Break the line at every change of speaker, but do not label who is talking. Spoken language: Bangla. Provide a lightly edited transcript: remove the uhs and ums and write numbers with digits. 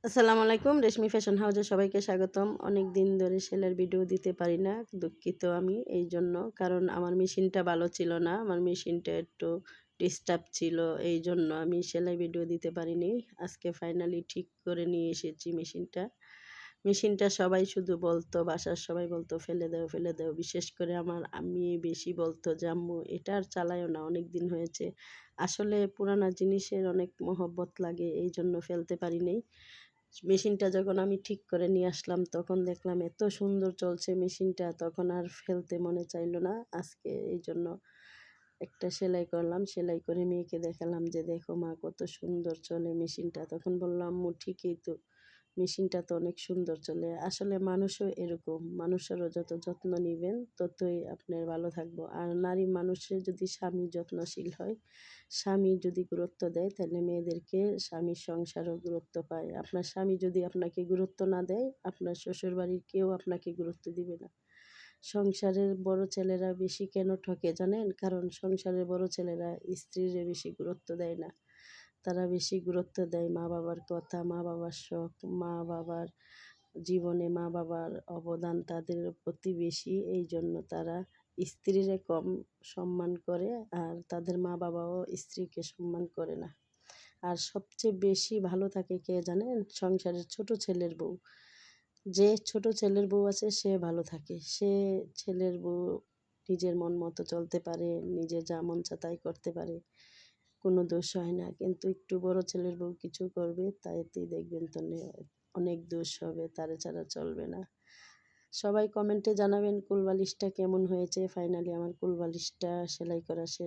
আসসালামু আলাইকুম। রেশমি ফ্যাশন হাউসে সবাইকে স্বাগতম। অনেক দিন ধরে সেলাইয়ের ভিডিও দিতে পারি না। দুঃখিত আমি এইজন্য। কারণ আমার মেশিনটা ভালো ছিল না। আমার মেশিনটা একটু ডিস্টার্ব ছিল। এইজন্য আমি সেলাই ভিডিও দিতে পারিনি। আজকে ফাইনালি ঠিক করে নিয়ে এসেছি মেশিনটা। মেশিনটা সবাই শুধু বলতো, বাসার সবাই বলতো, "ফেলে দাও, ফেলে দাও।" বিশেষ করে আমার আম্মি বেশি বলতো যে, "আম্মু এটা আর চালাইও না, অনেক দিন হয়েছে।" আসলে পুরানা জিনিসের অনেক মহব্বত লাগে, এইজন্য ফেলতে পারি নাই। মেশিনটা যখন আমি ঠিক করে নিয়ে আসলাম তখন দেখলাম এত সুন্দর চলছে মেশিনটা, তখন আর ফেলতে মনে চাইলো না। আজকে এইজন্য একটা সেলাই করলাম। সেলাই করে মেয়েকে দেখালাম যে, "দেখো মা কত সুন্দর চলে মেশিনটা।" তখন বলল, "আম্মু ঠিকই তো। মেশিনটা তো অনেক সুন্দর চলে।" আসলে মানুষও এরকম। মানুষেরও যত যত্ন নিবেন ততই আপনার ভালো থাকবো। আর নারী মানুষের যদি স্বামী যত্নশীল হয়, স্বামী যদি গুরুত্ব দেয় তাহলে মেয়েদেরকে স্বামীর সংসারও গুরুত্ব পায়। আপনার স্বামী যদি আপনাকে গুরুত্ব না দেয়, আপনার শ্বশুরবাড়ির কেউ আপনাকে গুরুত্ব দিবে না। সংসারের বড় ছেলেরা বেশি কেন ঠকে জানেন? কারণ সংসারের বড় ছেলেরা স্ত্রীরে বেশি গুরুত্ব দেয় না। তারা বেশি গুরুত্ব দেয় মা-বাবার কথা, মা-বাবার শখ, মা-বাবার জীবনে মা-বাবার অবদান তাদের প্রতি বেশি। এইজন্য তারা স্ত্রীরে কম সম্মান করে, আর তাদের মা-বাবাও স্ত্রীকে সম্মান করে না। আর সবচেয়ে বেশি ভালো থাকে কে জানেন? সংসারের ছোট ছেলের বউ। যে ছোট ছেলের বউ আছে সে ভালো থাকে। সে ছেলের বউ নিজের মন মতো চলতে পারে, নিজের যা মন চায় তাই করতে পারে। কোনো দোষ হয় না। কিন্তু একটু বড় ছেলের বউ কিছু করবে তাইতেই দেখবেন তো অনেক দোষ হবে, তারে ছাড়া চলবে না। সবাই কমেন্টে জানাবেন কুল বালিশটা কেমন হয়েছে। ফাইনালি আমার কুল বালিশটা সেলাই করা শেষ।